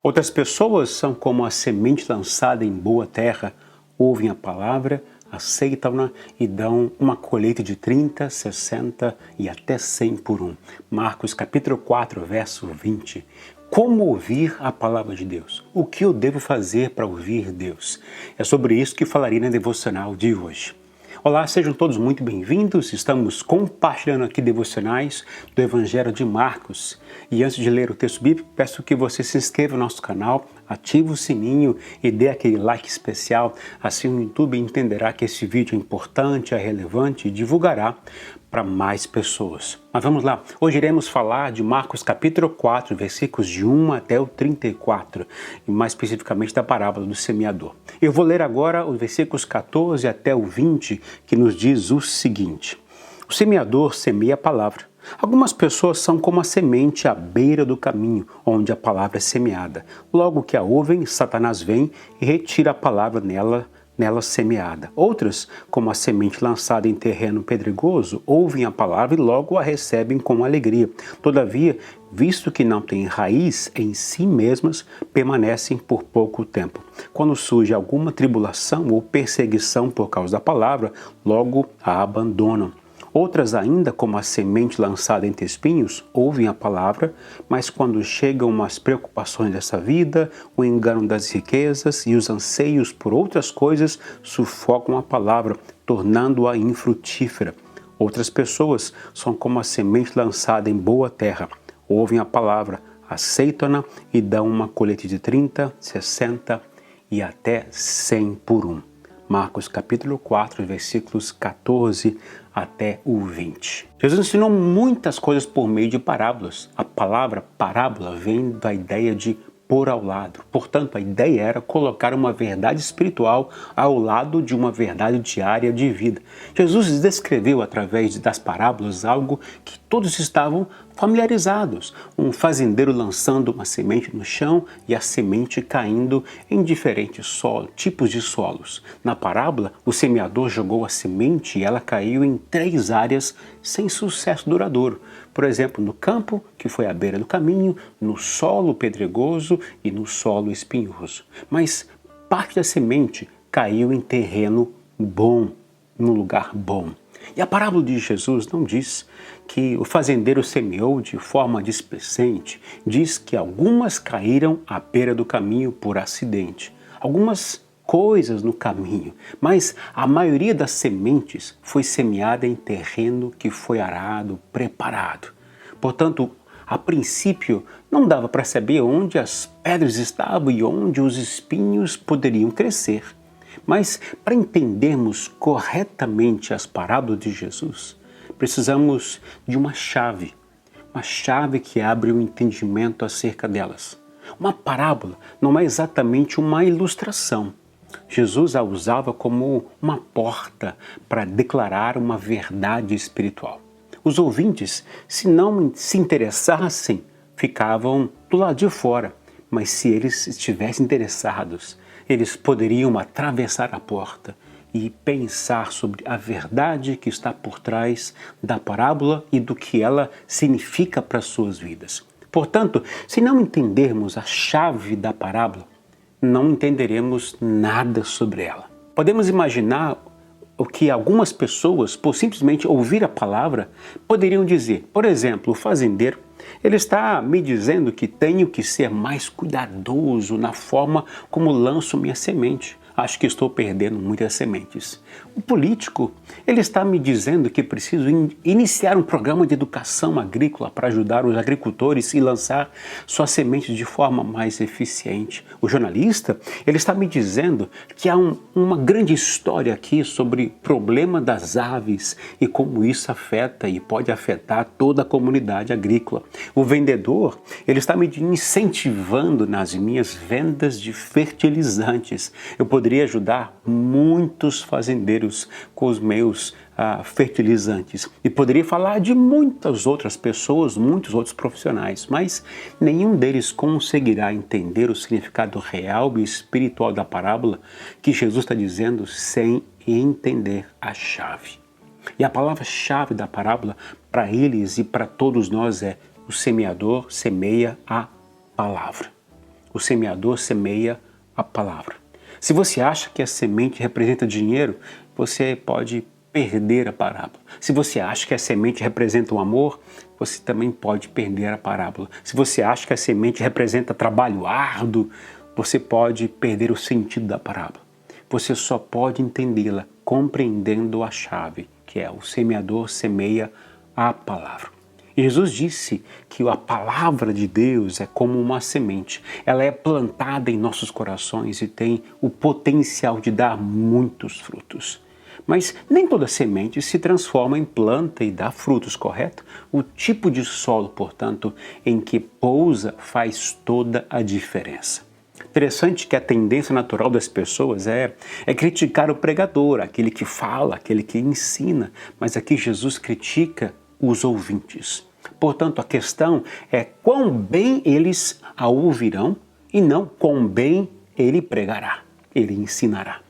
Outras pessoas são como a semente lançada em boa terra, ouvem a palavra, aceitam-na e dão uma colheita de 30, 60 e até 100 por um. Marcos capítulo 4, verso 20. Como ouvir a palavra de Deus? O que eu devo fazer para ouvir Deus? É sobre isso que falarei na devocional de hoje. Olá, sejam todos muito bem-vindos. Estamos compartilhando aqui devocionais do Evangelho de Marcos. E antes de ler o texto bíblico, peço que você se inscreva no nosso canal, ative o sininho e dê aquele like especial. Assim o YouTube entenderá que esse vídeo é importante, é relevante e divulgará para mais pessoas. Mas vamos lá, hoje iremos falar de Marcos capítulo 4, versículos de 1 até o 34, e mais especificamente da parábola do semeador. Eu vou ler agora os versículos 14 até o 20, que nos diz o seguinte: o semeador semeia a palavra. Algumas pessoas são como a semente à beira do caminho, onde a palavra é semeada. Logo que a ouvem, Satanás vem e retira a palavra nela semeada. Outras, como a semente lançada em terreno pedregoso, ouvem a palavra e logo a recebem com alegria. Todavia, visto que não têm raiz em si mesmas, permanecem por pouco tempo. Quando surge alguma tribulação ou perseguição por causa da palavra, logo a abandonam. Outras ainda, como a semente lançada entre espinhos, ouvem a palavra, mas quando chegam as preocupações dessa vida, o engano das riquezas e os anseios por outras coisas, sufocam a palavra, tornando-a infrutífera. Outras pessoas são como a semente lançada em boa terra, ouvem a palavra, aceitam-na e dão uma colheita de 30, 60 e até 100 por um. Marcos capítulo 4, versículos 14 até o 20. Jesus ensinou muitas coisas por meio de parábolas. A palavra parábola vem da ideia de pôr ao lado. Portanto, a ideia era colocar uma verdade espiritual ao lado de uma verdade diária de vida. Jesus descreveu através das parábolas algo que todos estavam familiarizados. Um fazendeiro lançando uma semente no chão e a semente caindo em diferentes tipos de solos. Na parábola, o semeador jogou a semente e ela caiu em 3 áreas sem sucesso duradouro. Por exemplo, no campo, que foi à beira do caminho, no solo pedregoso e no solo espinhoso. Mas parte da semente caiu em terreno bom, num lugar bom. E a parábola de Jesus não diz que o fazendeiro semeou de forma displicente, diz que algumas caíram à beira do caminho por acidente. Algumas coisas no caminho, mas a maioria das sementes foi semeada em terreno que foi arado, preparado. Portanto, a princípio, não dava para saber onde as pedras estavam e onde os espinhos poderiam crescer. Mas para entendermos corretamente as parábolas de Jesus, precisamos de uma chave que abre o entendimento acerca delas. Uma parábola não é exatamente uma ilustração. Jesus a usava como uma porta para declarar uma verdade espiritual. Os ouvintes, se não se interessassem, ficavam do lado de fora, mas se eles estivessem interessados, eles poderiam atravessar a porta e pensar sobre a verdade que está por trás da parábola e do que ela significa para as suas vidas. Portanto, se não entendermos a chave da parábola, não entenderemos nada sobre ela. Podemos imaginar o que algumas pessoas, por simplesmente ouvir a palavra, poderiam dizer. Por exemplo, o fazendeiro, ele está me dizendo que tenho que ser mais cuidadoso na forma como lanço minha semente. Acho que estou perdendo muitas sementes. O político, ele está me dizendo que preciso iniciar um programa de educação agrícola para ajudar os agricultores e lançar suas sementes de forma mais eficiente. O jornalista, ele está me dizendo que há uma grande história aqui sobre o problema das aves e como isso afeta e pode afetar toda a comunidade agrícola. O vendedor, ele está me incentivando nas minhas vendas de fertilizantes. Eu poderia ajudar muitos fazendeiros com os meus fertilizantes e poderia falar de muitas outras pessoas, muitos outros profissionais, mas nenhum deles conseguirá entender o significado real e espiritual da parábola que Jesus está dizendo sem entender a chave. E a palavra-chave da parábola para eles e para todos nós é: o semeador semeia a palavra. o semeador semeia a palavra. Se você acha que a semente representa dinheiro, você pode perder a parábola. Se você acha que a semente representa o amor, você também pode perder a parábola. Se você acha que a semente representa trabalho árduo, você pode perder o sentido da parábola. Você só pode entendê-la compreendendo a chave, que é o semeador semeia a palavra. E Jesus disse que a palavra de Deus é como uma semente. Ela é plantada em nossos corações e tem o potencial de dar muitos frutos. Mas nem toda semente se transforma em planta e dá frutos, correto? O tipo de solo, portanto, em que pousa faz toda a diferença. Interessante que a tendência natural das pessoas é criticar o pregador, aquele que fala, aquele que ensina, mas aqui Jesus critica os ouvintes. Portanto, a questão é quão bem eles a ouvirão e não quão bem ele pregará, ele ensinará.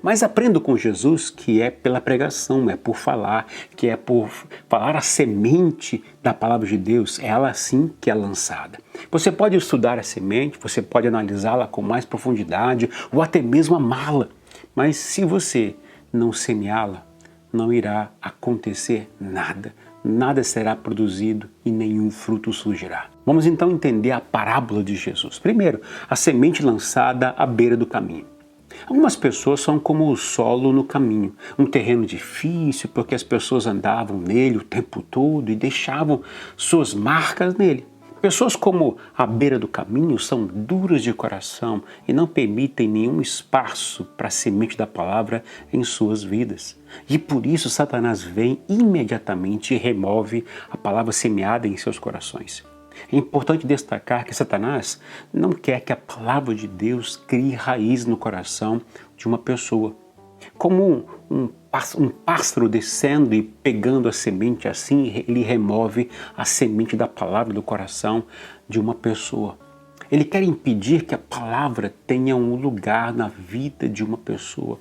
Mas aprendo com Jesus que é pela pregação, é por falar, que é por falar a semente da palavra de Deus, é ela assim que é lançada. Você pode estudar a semente, você pode analisá-la com mais profundidade ou até mesmo amá-la, mas se você não semeá-la, não irá acontecer nada. Nada será produzido e nenhum fruto surgirá. Vamos então entender a parábola de Jesus. Primeiro, a semente lançada à beira do caminho. Algumas pessoas são como o solo no caminho, um terreno difícil porque as pessoas andavam nele o tempo todo e deixavam suas marcas nele. Pessoas como a beira do caminho são duras de coração e não permitem nenhum espaço para a semente da palavra em suas vidas. E por isso Satanás vem imediatamente e remove a palavra semeada em seus corações. É importante destacar que Satanás não quer que a palavra de Deus crie raiz no coração de uma pessoa. Como um pássaro descendo e pegando a semente, assim ele remove a semente da palavra do coração de uma pessoa. Ele quer impedir que a palavra tenha um lugar na vida de uma pessoa,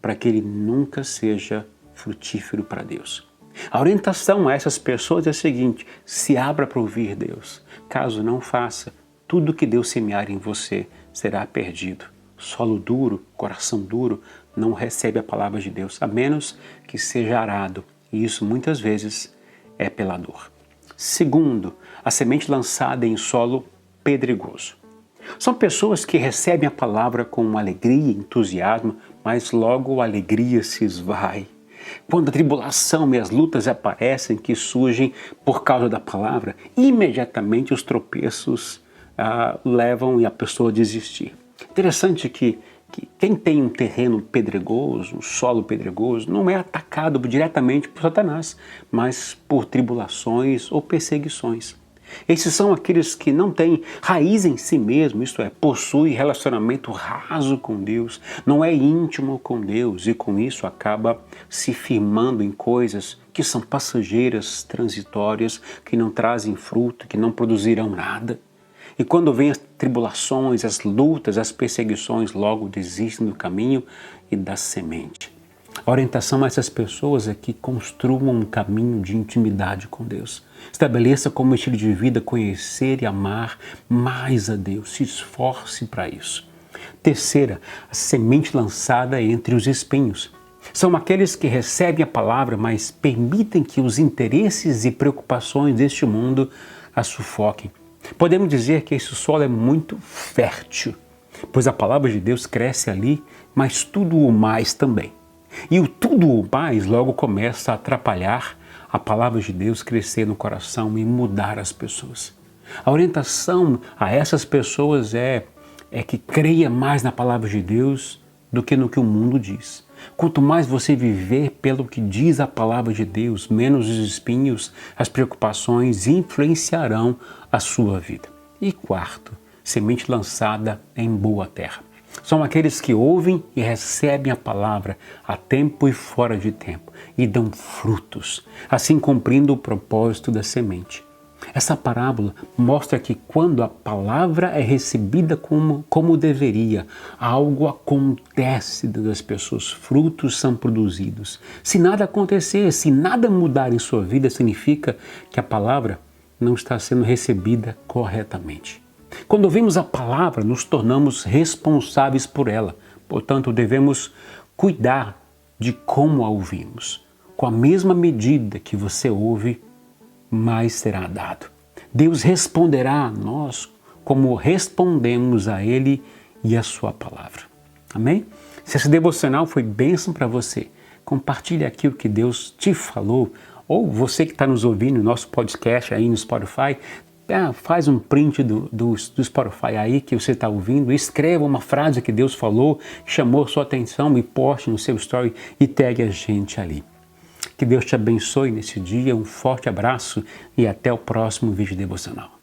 para que ele nunca seja frutífero para Deus. A orientação a essas pessoas é a seguinte: se abra para ouvir Deus. Caso não faça, tudo que Deus semear em você será perdido. Solo duro, coração duro, não recebe a palavra de Deus, a menos que seja arado. E isso muitas vezes é pela dor. Segundo, a semente lançada em solo pedregoso. São pessoas que recebem a palavra com alegria e entusiasmo, mas logo a alegria se esvai. Quando a tribulação e as lutas aparecem que surgem por causa da palavra, imediatamente os tropeços levam a pessoa a desistir. Interessante que quem tem um terreno pedregoso, um solo pedregoso, não é atacado diretamente por Satanás, mas por tribulações ou perseguições. Esses são aqueles que não têm raiz em si mesmo, isto é, possuem relacionamento raso com Deus, não é íntimo com Deus e com isso acaba se firmando em coisas que são passageiras, transitórias, que não trazem fruto, que não produzirão nada. E quando vêm as tribulações, as lutas, as perseguições, logo desistem do caminho e da semente. A orientação a essas pessoas é que construam um caminho de intimidade com Deus. Estabeleça como estilo de vida conhecer e amar mais a Deus. Se esforce para isso. Terceira, a semente lançada entre os espinhos. São aqueles que recebem a palavra, mas permitem que os interesses e preocupações deste mundo a sufoquem. Podemos dizer que esse solo é muito fértil, pois a palavra de Deus cresce ali, mas tudo o mais também. E o tudo o mais logo começa a atrapalhar a palavra de Deus crescer no coração e mudar as pessoas. A orientação a essas pessoas é que creia mais na palavra de Deus do que no que o mundo diz. Quanto mais você viver pelo que diz a palavra de Deus, menos os espinhos, as preocupações influenciarão a sua vida. E quarto, semente lançada em boa terra. São aqueles que ouvem e recebem a palavra a tempo e fora de tempo e dão frutos, assim cumprindo o propósito da semente. Essa parábola mostra que quando a palavra é recebida como deveria, algo acontece das pessoas, frutos são produzidos. Se nada acontecer, se nada mudar em sua vida, significa que a palavra não está sendo recebida corretamente. Quando ouvimos a palavra, nos tornamos responsáveis por ela. Portanto, devemos cuidar de como a ouvimos. Com a mesma medida que você ouve, mais será dado. Deus responderá a nós como respondemos a Ele e a sua palavra. Amém? Se esse devocional foi bênção para você, compartilhe aquilo que Deus te falou, ou você que está nos ouvindo no nosso podcast aí no Spotify, faz um print do Spotify aí que você está ouvindo, escreva uma frase que Deus falou, chamou sua atenção e poste no seu story e pegue a gente ali. Que Deus te abençoe nesse dia, um forte abraço e até o próximo vídeo devocional.